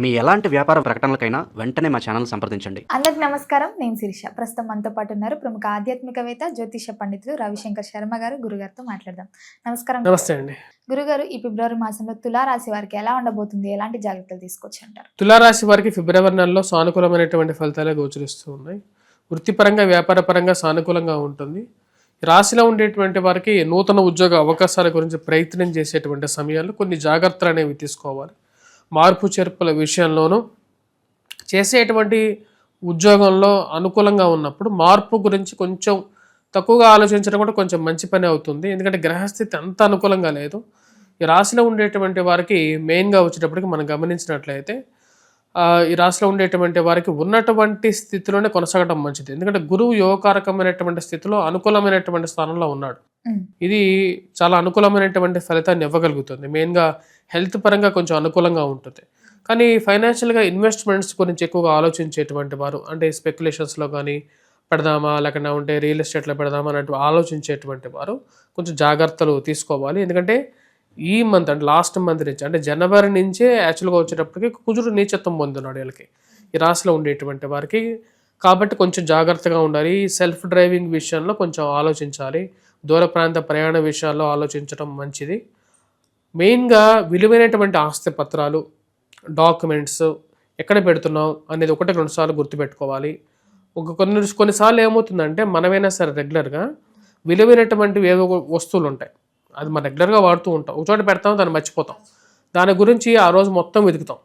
మీ ఎలాంటి వ్యాపార ప్రకటనలకైనా వెంటనే మా ఛానల్ సంప్రదించండి. అందరికి నమస్కారం. నేను శిరీష. ప్రస్తుతం మనతో పాటు ఉన్నారు ప్రముఖ ఆధ్యాత్మికవేత్త, జ్యోతిష పండితులు రవిశంకర్ శర్మ గారు. గురుగారితో మాట్లాడదాం. నమస్కారం. నమస్తే అండి. గురుగారు, ఈ ఫిబ్రవరి మాసంలో తులారాశి వారికి ఎలా ఉండబోతుంది? ఎలాంటి జాగ్రత్తలు తీసుకోవచ్చు అంటారు? తులారాశి వారికి ఫిబ్రవరి నెలలో సానుకూలమైనటువంటి ఫలితాలే గోచరిస్తూ ఉన్నాయి. వృత్తిపరంగా వ్యాపారపరంగా సానుకూలంగా ఉంటుంది. రాశిలో ఉండేటువంటి వారికి నూతన ఉద్యోగ అవకాశాల గురించి ప్రయత్నం చేసేటువంటి సమయాల్లో కొన్ని జాగ్రత్తలు అనేవి తీసుకోవాలి. మార్పు చేర్పుల విషయంలోనూ చేసేటువంటి ఉద్యోగంలో అనుకూలంగా ఉన్నప్పుడు మార్పు గురించి కొంచెం తక్కువగా ఆలోచించడం కూడా కొంచెం మంచి పని అవుతుంది. ఎందుకంటే గ్రహస్థితి అంత అనుకూలంగా లేదు. ఈ రాశిలో ఉండేటువంటి వారికి మెయిన్గా వచ్చేటప్పటికి మనం గమనించినట్లయితే ఈ రాశిలో ఉండేటువంటి వారికి ఉన్నటువంటి స్థితిలోనే కొనసాగడం మంచిది. ఎందుకంటే గురువు యోగకారకమైనటువంటి స్థితిలో అనుకూలమైనటువంటి స్థానంలో ఉన్నాడు. ఇది చాలా అనుకూలమైనటువంటి ఫలితాన్ని ఇవ్వగలుగుతుంది. మెయిన్గా హెల్త్ పరంగా కొంచెం అనుకూలంగా ఉంటుంది. కానీ ఫైనాన్షియల్గా ఇన్వెస్ట్మెంట్స్ గురించి ఎక్కువగా ఆలోచించేటువంటి వారు, అంటే స్పెక్యులేషన్స్లో కానీ పెడదామా లేకుండా ఉంటే రియల్ ఎస్టేట్లో పెడదామా అన్నట్టు ఆలోచించేటువంటి వారు కొంచెం జాగ్రత్తలు తీసుకోవాలి. ఎందుకంటే ఈ మంత్ అంటే లాస్ట్ మంత్ నుంచి అంటే జనవరి నుంచే యాక్చువల్గా వచ్చేటప్పటికి కుజుడు నీచత్వం పొందున్నాడు వీళ్ళకి, ఈ రాశిలో ఉండేటువంటి వారికి. కాబట్టి కొంచెం జాగ్రత్తగా ఉండాలి. సెల్ఫ్ డ్రైవింగ్ విషయంలో కొంచెం ఆలోచించాలి. దూర ప్రాంత ప్రయాణ విషయాల్లో ఆలోచించడం మంచిది. మెయిన్గా విలువైనటువంటి ఆస్తి పత్రాలు, డాక్యుమెంట్స్ ఎక్కడ పెడుతున్నాం అనేది ఒకటి రెండు సార్లు గుర్తుపెట్టుకోవాలి. కొన్నిసార్లు ఏమవుతుందంటే మనమైనా సరే రెగ్యులర్గా విలువైనటువంటివి ఏవో వస్తువులు ఉంటాయి, అది మనం రెగ్యులర్గా వాడుతూ ఉంటాం, ఒక చోట పెడతాం, దాన్ని మర్చిపోతాం, దాని గురించి ఆ రోజు మొత్తం వెతుకుతాం.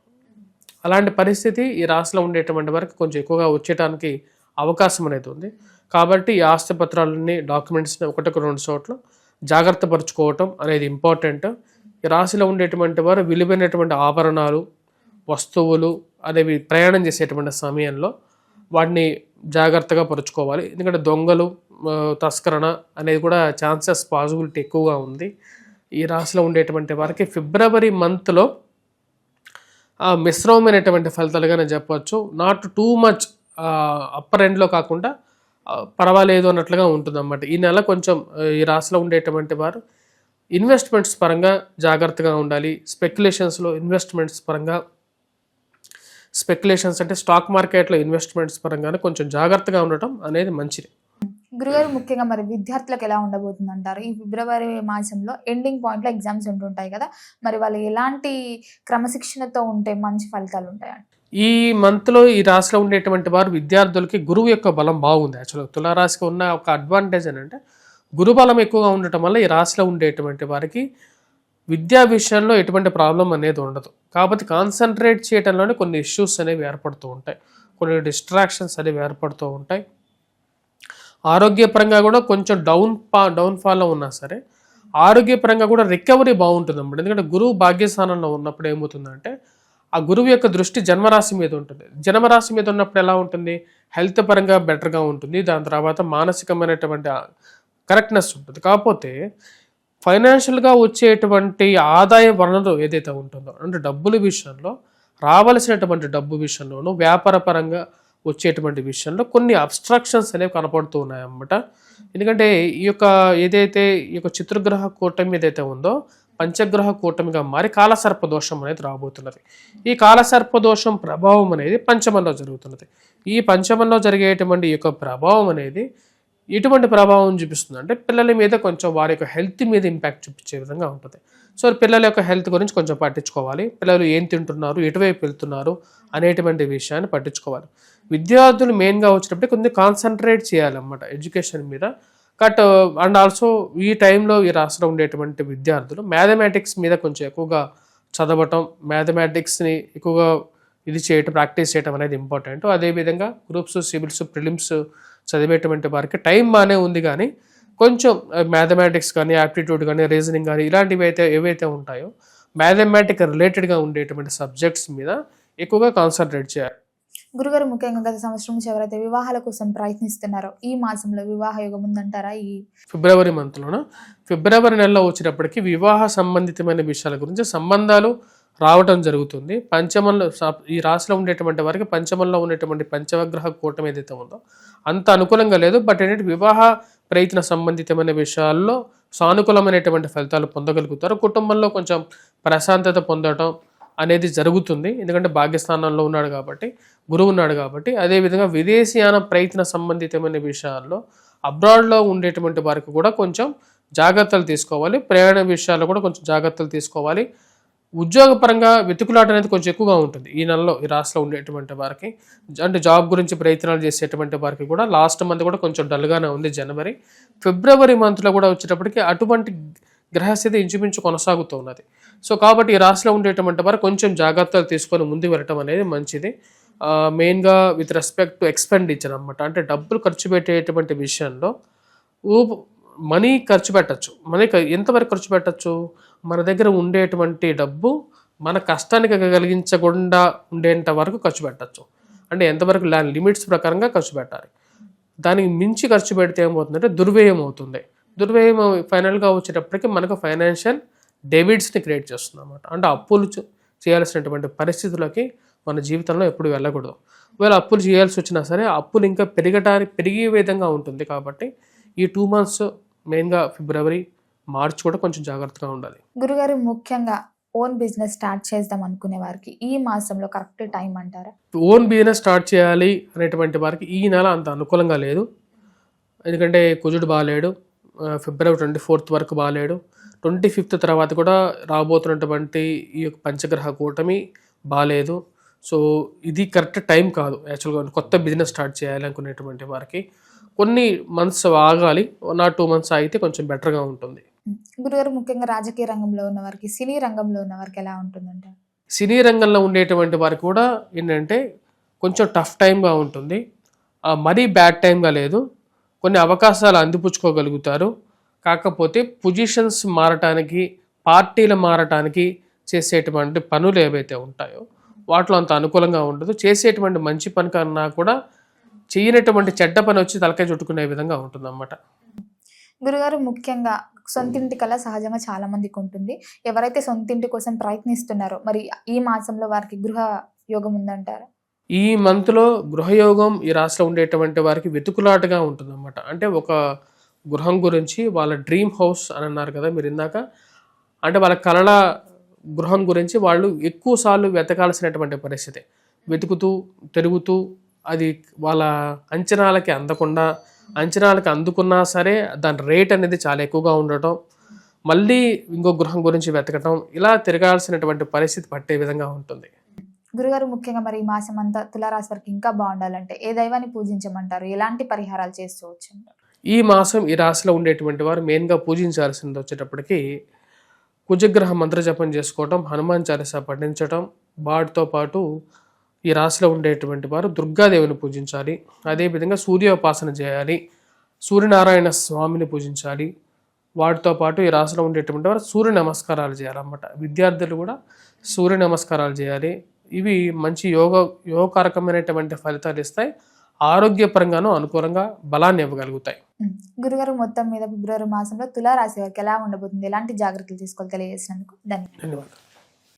అలాంటి పరిస్థితి ఈ రాశిలో ఉండేటువంటి వరకు కొంచెం ఎక్కువగా వచ్చేయడానికి అవకాశం అనేది ఉంది. కాబట్టి ఈ ఆస్తి పత్రాలని, డాక్యుమెంట్స్ని ఒకటికి రెండు చోట్ల జాగ్రత్త పరుచుకోవటం అనేది ఇంపార్టెంట్. ఈ రాశిలో ఉండేటువంటి వారు విలువైనటువంటి ఆభరణాలు, వస్తువులు అనేవి ప్రయాణం చేసేటువంటి సమయంలో వాటిని జాగ్రత్తగా పరుచుకోవాలి. ఎందుకంటే దొంగలు, తస్కరణ అనేది కూడా ఛాన్సెస్, పాసిబిలిటీ ఎక్కువగా ఉంది. ఈ రాశిలో ఉండేటువంటి వారికి ఫిబ్రవరి మంత్లో మిశ్రమమైనటువంటి ఫలితాలుగానే చెప్పవచ్చు. నాట్ టూ మచ్ అప్పర్ ఎండ్లో కాకుండా పర్వాలేదు అన్నట్లుగా ఉంటుంది అన్నమాట. ఈ నెల కొంచెం ఈ రాశిలో ఉండేటువంటి వారు ఇన్వెస్ట్మెంట్స్ పరంగా జాగ్రత్తగా ఉండాలి. స్పెక్యులేషన్స్లో ఇన్వెస్ట్మెంట్స్ పరంగా, స్పెక్యులేషన్స్ అంటే స్టాక్ మార్కెట్లో ఇన్వెస్ట్మెంట్స్ పరంగానే కొంచెం జాగ్రత్తగా ఉండటం అనేది మంచిది. గురుగారు, ముఖ్యంగా మరి విద్యార్థులకు ఎలా ఉండబోతుంది అంటారు? ఈ ఫిబ్రవరి మాసంలో ఎండింగ్ పాయింట్లో ఎగ్జామ్స్ ఉంటుంటాయి కదా, మరి వాళ్ళు ఎలాంటి క్రమశిక్షణతో ఉంటే మంచి ఫలితాలు ఉంటాయంట? ఈ మంత్లో ఈ రాశిలో ఉండేటువంటి వారు విద్యార్థులకి గురువు యొక్క బలం బాగుంది. యాక్చువల్గా తులారాశికి ఉన్న ఒక అడ్వాంటేజ్ ఏంటంటే గురుబలం ఎక్కువగా ఉండటం వల్ల ఈ రాశిలో ఉండేటువంటి వారికి విద్యా విషయంలో ఎటువంటి ప్రాబ్లం అనేది ఉండదు. కాబట్టి కాన్సన్ట్రేట్ చేయడంలోనే కొన్ని ఇష్యూస్ అనేవి ఏర్పడుతూ ఉంటాయి, కొన్ని డిస్ట్రాక్షన్స్ అనేవి ఏర్పడుతూ ఉంటాయి. ఆరోగ్యపరంగా కూడా కొంచెం డౌన్ఫాల్లో ఉన్నా సరే ఆరోగ్యపరంగా కూడా రికవరీ బాగుంటుంది అన్నమాట. ఎందుకంటే గురువు భాగ్యస్థానంలో ఉన్నప్పుడు ఏమవుతుందంటే ఆ గురువు యొక్క దృష్టి జన్మరాశి మీద ఉంటుంది. జన్మరాశి మీద ఉన్నప్పుడు ఎలా ఉంటుంది? హెల్త్ పరంగా బెటర్గా ఉంటుంది. దాని తర్వాత మానసికమైనటువంటి కరెక్ట్నెస్ ఉంటుంది. కాకపోతే ఫైనాన్షియల్గా వచ్చేటువంటి ఆదాయ వనరు ఏదైతే ఉంటుందో, అంటే డబ్బుల విషయంలో, రావలసినటువంటి డబ్బు విషయంలోనూ, వ్యాపార పరంగా వచ్చేటువంటి విషయంలో కొన్ని అబ్స్ట్రక్షన్స్ అనేవి కనపడుతూ ఉన్నాయన్నమాట. ఎందుకంటే ఈ యొక్క చిత్రగ్రహ కూటమి ఏదైతే ఉందో పంచగ్రహ కూటమిగా మారి కాలసర్ప దోషం అనేది రాబోతున్నది. ఈ కాలసర్ప దోషం ప్రభావం అనేది పంచమంలో జరుగుతున్నది. ఈ పంచమంలో జరిగేటువంటి ఈ యొక్క ప్రభావం అనేది ఎటువంటి ప్రభావం చూపిస్తుంది అంటే పిల్లల మీద కొంచెం వారి యొక్క హెల్త్ మీద ఇంపాక్ట్ చూపించే విధంగా ఉంటుంది. సో పిల్లల యొక్క హెల్త్ గురించి కొంచెం పట్టించుకోవాలి. పిల్లలు ఏం తింటున్నారు, ఎటువైపు వెళ్తున్నారు అనేటువంటి విషయాన్ని పట్టించుకోవాలి. విద్యార్థులు మెయిన్గా వచ్చేటప్పుడు కొంచెం కాన్సన్ట్రేట్ చేయాలన్నమాట ఎడ్యుకేషన్ మీద. అండ్ ఆల్సో ఈ టైంలో ఈ రాష్ట్రంలో ఉండేటువంటి విద్యార్థులు మ్యాథమెటిక్స్ మీద కొంచెం ఎక్కువగా చదవటం, మ్యాథమెటిక్స్ని ఎక్కువగా ప్రాక్టీస్ చేయటం అనేది ఇంపార్టెంట్. అదేవిధంగా గ్రూప్స్, సివిల్స్, ప్రిలిమ్స్ చదివేటువంటి వారికి టైం బాగానే ఉంది, కానీ కొంచెం మ్యాథమెటిక్స్ కానీ, యాప్టిట్యూడ్ కానీ, రీజనింగ్ కానీ ఇలాంటివి ఏవైతే ఉంటాయో మ్యాథమెటిక్ రిలేటెడ్గా ఉండేటువంటి సబ్జెక్ట్స్ మీద ఎక్కువగా కాన్సన్ట్రేట్ చేయాలి. గురుగారు, ముఖ్యంగా గత సంవత్సరం నుంచి ఎవరైతే వివాహాల కోసం ప్రయత్నిస్తున్నారో ఈ మాసంలో వివాహ యోగం ఉందంటారా? ఈ ఫిబ్రవరి మంత్లోన ఫిబ్రవరి నెలలో వచ్చేటప్పటికి వివాహ సంబంధితమైన విషయాల గురించి సంబంధాలు రావటం జరుగుతుంది. పంచమంలో ఈ రాశిలో ఉండేటువంటి వారికి పంచమంలో ఉండేటువంటి పంచవగ్రహ కూటమి ఏదైతే ఉందో అంత అనుకూలంగా లేదు. బట్ ఏంటంటే వివాహ ప్రయత్న సంబంధితమైన విషయాల్లో సానుకూలమైనటువంటి ఫలితాలు పొందగలుగుతారు. కుటుంబంలో కొంచెం ప్రశాంతత పొందడం, అనేది జరుగుతుంది. ఎందుకంటే భాగ్యస్థానంలో ఉన్నాడు కాబట్టి, గురువు ఉన్నాడు కాబట్టి. అదేవిధంగా విదేశీయాన ప్రయత్న సంబంధితమైన విషయాల్లో అబ్రాడ్లో ఉండేటువంటి వారికి కూడా కొంచెం జాగ్రత్తలు తీసుకోవాలి. ప్రయాణ విషయాల్లో కూడా కొంచెం జాగ్రత్తలు తీసుకోవాలి. ఉద్యోగపరంగా వెతుకులాట అనేది కొంచెం ఎక్కువగా ఉంటుంది ఈ నెలలో ఈ రాశిలో ఉండేటువంటి వారికి. అంటే జాబ్ గురించి ప్రయత్నాలు చేసేటువంటి వారికి కూడా లాస్ట్ మంత్ కూడా కొంచెం డల్గానే ఉంది జనవరి. ఫిబ్రవరి మంత్లో కూడా వచ్చేటప్పటికి అటువంటి గ్రహస్థితి ఇంచుమించు కొనసాగుతూ ఉన్నది. సో కాబట్టి ఈ రాశిలో ఉండేటువంటి వారు కొంచెం జాగ్రత్తలు తీసుకొని ముందుకు వెళ్ళటం అనేది మంచిది. మెయిన్గా విత్ రెస్పెక్ట్ టు ఎక్స్పెండిచర్ అనమాట. అంటే డబ్బులు ఖర్చు పెట్టేటువంటి విషయంలో మనీ ఖర్చు పెట్టచ్చు. మనీ ఎంతవరకు ఖర్చు పెట్టచ్చు? మన దగ్గర ఉండేటువంటి డబ్బు మన కష్టానికి కలిగించకుండా ఉండేంత వరకు ఖర్చు పెట్టచ్చు. అంటే ఎంతవరకు లిమిట్స్ ప్రకారంగా ఖర్చు పెట్టాలి. దానికి మించి ఖర్చు పెడితే ఏమవుతుందంటే దుర్వ్యయం అవుతుంది. దుర్వ్యయం ఫైనల్గా వచ్చేటప్పటికి మనకు ఫైనాన్షియల్ డెబిట్స్ని క్రియేట్ చేస్తుంది అన్నమాట. అంటే అప్పులు చేయాల్సినటువంటి పరిస్థితులకి మన జీవితంలో ఎప్పుడు వెళ్ళకూడదు. ఒకవేళ అప్పులు చేయాల్సి వచ్చినా సరే అప్పులు ఇంకా పెరిగే విధంగా ఉంటుంది. కాబట్టి ఈ 2 months మెయిన్గా ఫిబ్రవరి, మార్చ్ కూడా కొంచెం జాగ్రత్తగా ఉండాలి. గురుగారు ముఖ్యంగా ఓన్ బిజినెస్ స్టార్ట్ చేద్దాం అనుకునే వారికి ఈ మాసంలో కరెక్ట్ టైం అంటారా? ఓన్ బిజినెస్ స్టార్ట్ చేయాలి అనేటువంటి వారికి ఈ నెల అంత అనుకూలంగా లేదు. ఎందుకంటే కుజుడు బాగాలేడు. ఫిబ్రవరి 24th వరకు బాగాలేడు. 25th తర్వాత కూడా రాబోతున్నటువంటి ఈ యొక్క పంచగ్రహ కూటమి బాగాలేదు. సో ఇది కరెక్ట్ టైం కాదు యాక్చువల్గా కొత్త బిజినెస్ స్టార్ట్ చేయాలి అనుకునేటువంటి వారికి. కొన్ని మంత్స్ ఆగాలి. 1 or 2 months అయితే కొంచెం బెటర్గా ఉంటుంది. గురుగారు ముఖ్యంగా రాజకీయ రంగంలో ఉన్న వారికి, సినీ రంగంలో ఉన్న వారికి ఎలా ఉంటుందంటే? సినీ రంగంలో ఉండేటువంటి వారికి కూడా ఏంటంటే కొంచెం టఫ్ టైంగా ఉంటుంది. మరీ బ్యాడ్ టైంగా లేదు. కొన్ని అవకాశాలు అందిపుచ్చుకోగలుగుతారు. కాకపోతే పొజిషన్స్ మారటానికి, పార్టీలు మారటానికి చేసేటువంటి పనులు ఏవైతే ఉంటాయో వాటిలో అంత అనుకూలంగా ఉండదు. చేసేటువంటి మంచి పని కన్నా కూడా చేయనటువంటి చెడ్డ పని వచ్చి తలకాయ చుట్టుకునే విధంగా ఉంటుందన్నమాట. గురుగారు ముఖ్యంగా సొంతింటి కళ సహజంగా చాలా మందికి ఉంటుంది. ఎవరైతే సొంతింటి కోసం ప్రయత్నిస్తున్నారో మరి ఈ మాసంలో వారికి గృహ యోగం ఉందంటారా? ఈ మంత్లో గృహయోగం ఈ రాశిలో ఉండేటువంటి వారికి వెతుకులాటగా ఉంటుందన్నమాట. అంటే ఒక గృహం గురించి వాళ్ళ డ్రీమ్ హౌస్ అని అన్నారు కదా మీరు ఇందాక. అంటే వాళ్ళ కలల గృహం గురించి వాళ్ళు ఎక్కువ సార్లు వెతకాల్సినటువంటి పరిస్థితి. వెతుకుతూ తిరుగుతూ అది వాళ్ళ అంచనాలకి అందకుండా, అంచనాలకి అందుకున్నా సరే దాని రేట్ అనేది చాలా ఎక్కువగా ఉండటం, మళ్ళీ ఇంకో గృహం గురించి వెతకటం, ఇలా తిరగాల్సినటువంటి పరిస్థితి పట్టే విధంగా ఉంటుంది. గురుగారు ముఖ్యంగా మరి ఈ మాసం అంతా తులారాశి వారికి ఇంకా బాగుండాలంటే ఏ దైవాన్ని పూజించమంటారు? ఎలాంటి పరిహారాలు చేసుకోవచ్చు? ఈ మాసం ఈ రాశిలో ఉండేటువంటి వారు మెయిన్గా పూజించాల్సింది వచ్చేటప్పటికి కుజగ్రహ మంత్రజపం చేసుకోవటం, హనుమాన్ చాలీసా పఠించటం, వాటితో పాటు ఈ రాశిలో ఉండేటువంటి వారు దుర్గాదేవిని పూజించాలి. అదేవిధంగా సూర్యోపాసన చేయాలి, సూర్యనారాయణ స్వామిని పూజించాలి. వాటితో పాటు ఈ రాశిలో ఉండేటువంటి వారు సూర్య నమస్కారాలు చేయాలన్నమాట. విద్యార్థులు కూడా సూర్య నమస్కారాలు చేయాలి. ఇవి మంచి యోగకారకమైనటువంటి ఫలితాలు ఇస్తాయి. ఆరోగ్యపరంగానూ అనుకూలంగా బలాన్ని ఇవ్వగలుగుతాయి. గురుగారు మొత్తం మీద ఫిబ్రవరి మాసంలో తులారాశి వారికి ఎలా ఉండబోతుంది, ఎలాంటి జాగ్రత్తలు తీసుకోవాలి తెలియజేసినందుకు ధన్యవాదాలు.